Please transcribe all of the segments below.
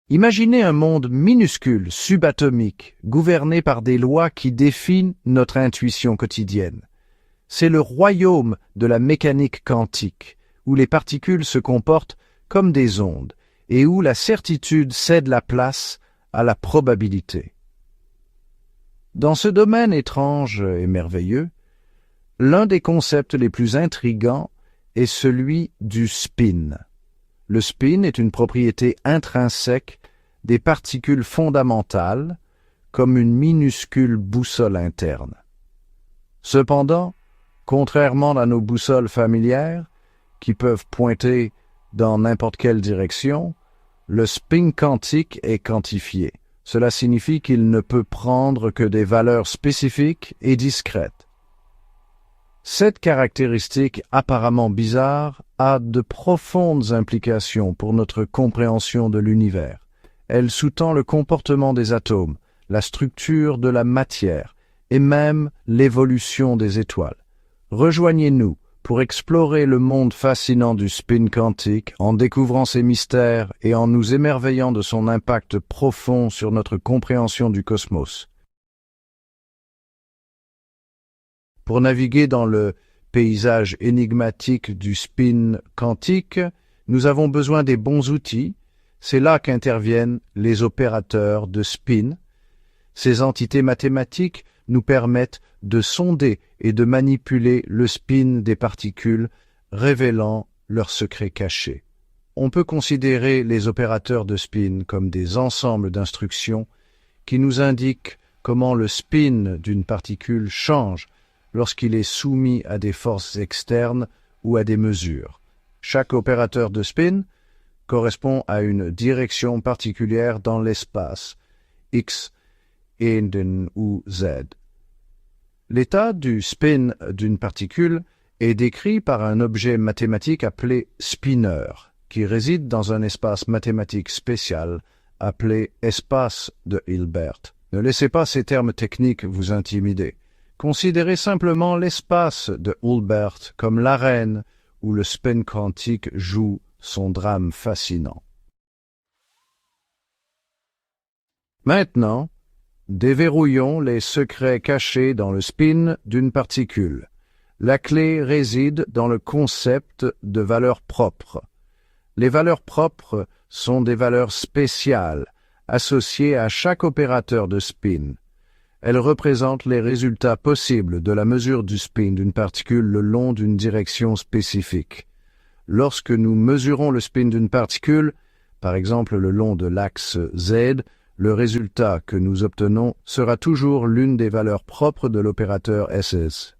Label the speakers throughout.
Speaker 1: Imaginez un monde minuscule, subatomique, gouverné par des lois qui défient notre intuition quotidienne. C'est le royaume de la mécanique quantique, où les particules se comportent comme des ondes et où la certitude cède la place à la probabilité. Dans ce domaine étrange et merveilleux, l'un des concepts les plus intrigants est celui du spin. Le spin est une propriété intrinsèque des particules fondamentales, comme une minuscule boussole interne. Cependant, contrairement à nos boussoles familières, qui peuvent pointer dans n'importe quelle direction, le spin quantique est quantifié. Cela signifie qu'il ne peut prendre que des valeurs spécifiques et discrètes. Cette caractéristique apparemment bizarre a de profondes implications pour notre compréhension de l'univers. Elle sous-tend le comportement des atomes, la structure de la matière et même l'évolution des étoiles. Rejoignez-nous pour explorer le monde fascinant du spin quantique en découvrant ses mystères et en nous émerveillant de son impact profond sur notre compréhension du cosmos. Pour naviguer dans le paysage énigmatique du spin quantique, nous avons besoin des bons outils. C'est là qu'interviennent les opérateurs de spin. Ces entités mathématiques nous permettent de sonder et de manipuler le spin des particules, révélant leurs secrets cachés. On peut considérer les opérateurs de spin comme des ensembles d'instructions qui nous indiquent comment le spin d'une particule change lorsqu'il est soumis à des forces externes ou à des mesures. Chaque opérateur de spin correspond à une direction particulière dans l'espace, X, Y ou Z. L'état du spin d'une particule est décrit par un objet mathématique appelé spinner, qui réside dans un espace mathématique spécial appelé espace de Hilbert. Ne laissez pas ces termes techniques vous intimider. Considérez simplement l'espace de Hilbert comme l'arène où le spin quantique joue son drame fascinant. Maintenant, déverrouillons les secrets cachés dans le spin d'une particule. La clé réside dans le concept de valeurs propres. Les valeurs propres sont des valeurs spéciales associées à chaque opérateur de spin. Elles représentent les résultats possibles de la mesure du spin d'une particule le long d'une direction spécifique. Lorsque nous mesurons le spin d'une particule, par exemple le long de l'axe Z, le résultat que nous obtenons sera toujours l'une des valeurs propres de l'opérateur SS.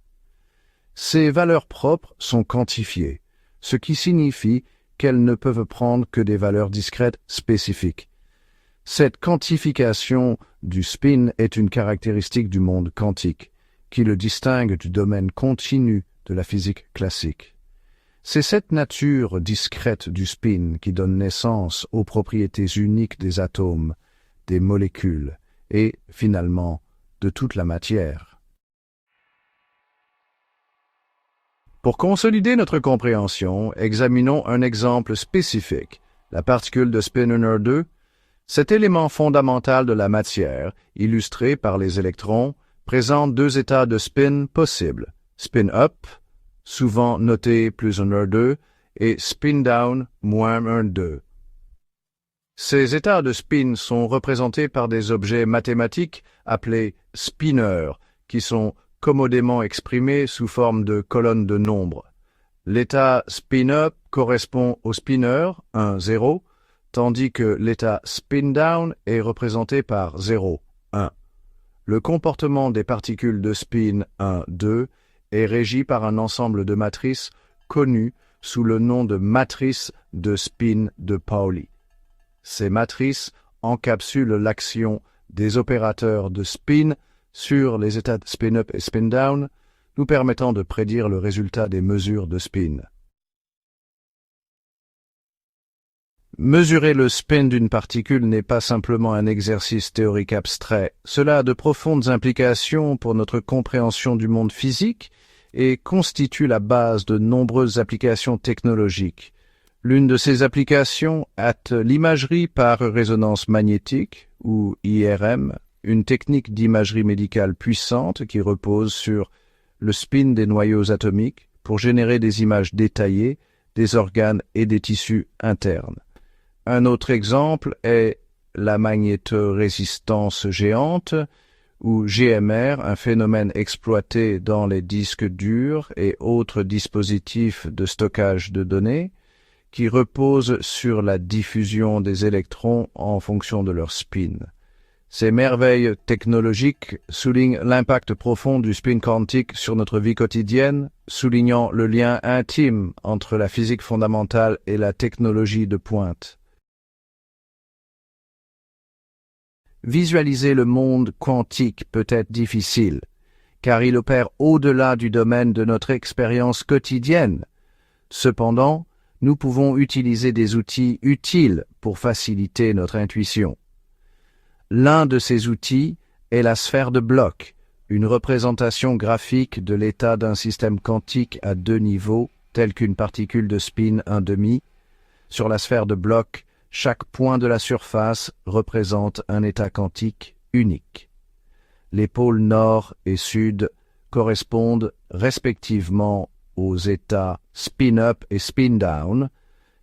Speaker 1: Ces valeurs propres sont quantifiées, ce qui signifie qu'elles ne peuvent prendre que des valeurs discrètes spécifiques. Cette quantification du spin est une caractéristique du monde quantique, qui le distingue du domaine continu de la physique classique. C'est cette nature discrète du spin qui donne naissance aux propriétés uniques des atomes, des molécules et, finalement, de toute la matière. Pour consolider notre compréhension, examinons un exemple spécifique, la particule de spin nr2. Cet élément fondamental de la matière, illustré par les électrons, présente deux états de spin possibles, spin up, souvent noté plus nr2, et spin down, moins nr2. Ces états de spin sont représentés par des objets mathématiques appelés spinners, qui sont commodément exprimés sous forme de colonnes de nombres. L'état spin-up correspond au spinner, 1, 0, tandis que l'état spin-down est représenté par 0, 1. Le comportement des particules de spin 1, 2 est régi par un ensemble de matrices connues sous le nom de matrices de spin de Pauli. Ces matrices encapsulent l'action des opérateurs de spin sur les états spin-up et spin-down, nous permettant de prédire le résultat des mesures de spin. Mesurer le spin d'une particule n'est pas simplement un exercice théorique abstrait. Cela a de profondes implications pour notre compréhension du monde physique et constitue la base de nombreuses applications technologiques. L'une de ces applications est l'imagerie par résonance magnétique, ou IRM, une technique d'imagerie médicale puissante qui repose sur le spin des noyaux atomiques pour générer des images détaillées des organes et des tissus internes. Un autre exemple est la magnétorésistance géante, ou GMR, un phénomène exploité dans les disques durs et autres dispositifs de stockage de données, qui repose sur la diffusion des électrons en fonction de leur spin. Ces merveilles technologiques soulignent l'impact profond du spin quantique sur notre vie quotidienne, soulignant le lien intime entre la physique fondamentale et la technologie de pointe. Visualiser le monde quantique peut être difficile, car il opère au-delà du domaine de notre expérience quotidienne. Cependant, nous pouvons utiliser des outils utiles pour faciliter notre intuition. L'un de ces outils est la sphère de Bloch, une représentation graphique de l'état d'un système quantique à deux niveaux, tel qu'une particule de spin 1/2. Sur la sphère de Bloch, chaque point de la surface représente un état quantique unique. Les pôles nord et sud correspondent respectivement aux états spin-up et spin-down,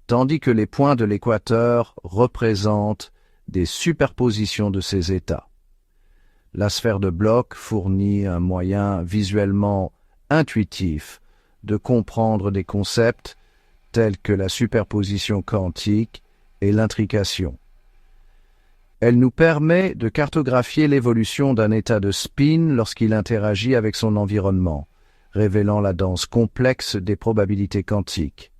Speaker 1: tandis que les points de l'équateur représentent des superpositions de ces états. La sphère de Bloch fournit un moyen visuellement intuitif de comprendre des concepts tels que la superposition quantique et l'intrication. Elle nous permet de cartographier l'évolution d'un état de spin lorsqu'il interagit avec son environnement, révélant la danse complexe des probabilités quantiques.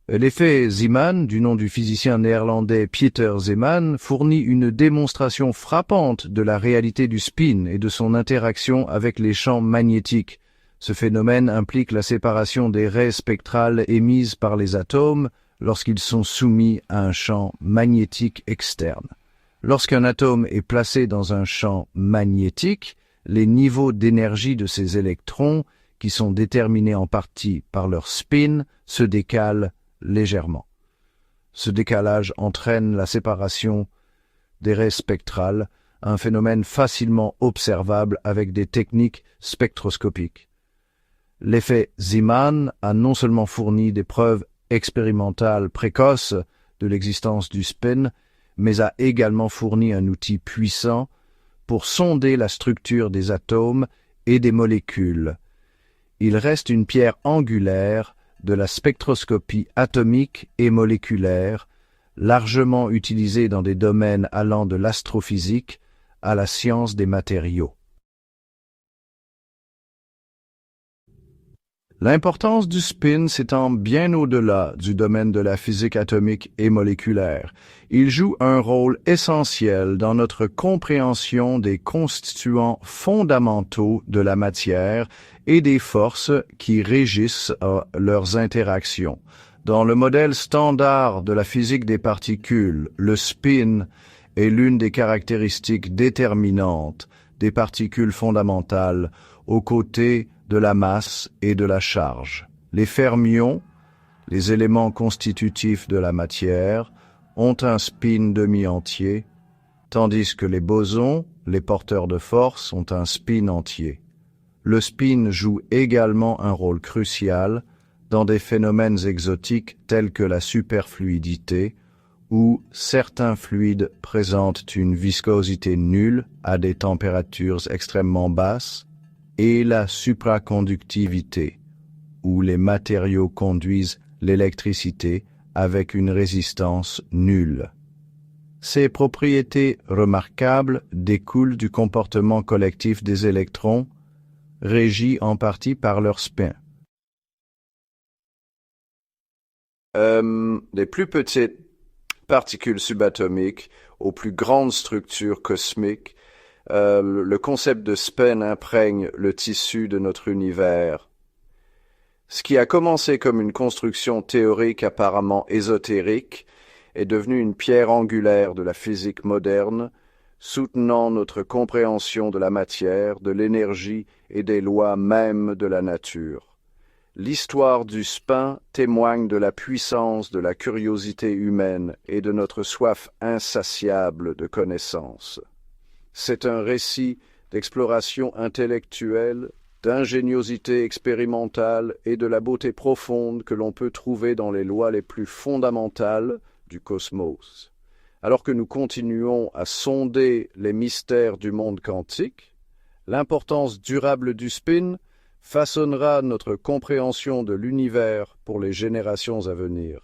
Speaker 1: L'effet Zeeman, du nom du physicien néerlandais Pieter Zeeman, fournit une démonstration frappante de la réalité du spin et de son interaction avec les champs magnétiques. Ce phénomène implique la séparation des raies spectrales émises par les atomes lorsqu'ils sont soumis à un champ magnétique externe. Lorsqu'un atome est placé dans un champ magnétique, les niveaux d'énergie de ces électrons, qui sont déterminés en partie par leur spin, se décalent légèrement. Ce décalage entraîne la séparation des raies spectrales, un phénomène facilement observable avec des techniques spectroscopiques. L'effet Zeeman a non seulement fourni des preuves expérimentales précoces de l'existence du spin, mais a également fourni un outil puissant pour sonder la structure des atomes et des molécules. Il reste une pierre angulaire de la spectroscopie atomique et moléculaire, largement utilisée dans des domaines allant de l'astrophysique à la science des matériaux. L'importance du spin s'étend bien au-delà du domaine de la physique atomique et moléculaire. Il joue un rôle essentiel dans notre compréhension des constituants fondamentaux de la matière et des forces qui régissent leurs interactions. Dans le modèle standard de la physique des particules, le spin est l'une des caractéristiques déterminantes des particules fondamentales aux côtés de la masse et de la charge. Les fermions, les éléments constitutifs de la matière, ont un spin demi-entier, tandis que les bosons, les porteurs de force, ont un spin entier. Le spin joue également un rôle crucial dans des phénomènes exotiques tels que la superfluidité, où certains fluides présentent une viscosité nulle à des températures extrêmement basses, et la supraconductivité, où les matériaux conduisent l'électricité avec une résistance nulle. Ces propriétés remarquables découlent du comportement collectif des électrons, régis en partie par leur spin. Des plus petites particules subatomiques aux plus grandes structures cosmiques, le concept de spin imprègne le tissu de notre univers. Ce qui a commencé comme une construction théorique apparemment ésotérique est devenu une pierre angulaire de la physique moderne, soutenant notre compréhension de la matière, de l'énergie et des lois mêmes de la nature. L'histoire du spin témoigne de la puissance de la curiosité humaine et de notre soif insatiable de connaissances. C'est un récit d'exploration intellectuelle, d'ingéniosité expérimentale et de la beauté profonde que l'on peut trouver dans les lois les plus fondamentales du cosmos. Alors que nous continuons à sonder les mystères du monde quantique, l'importance durable du spin façonnera notre compréhension de l'univers pour les générations à venir.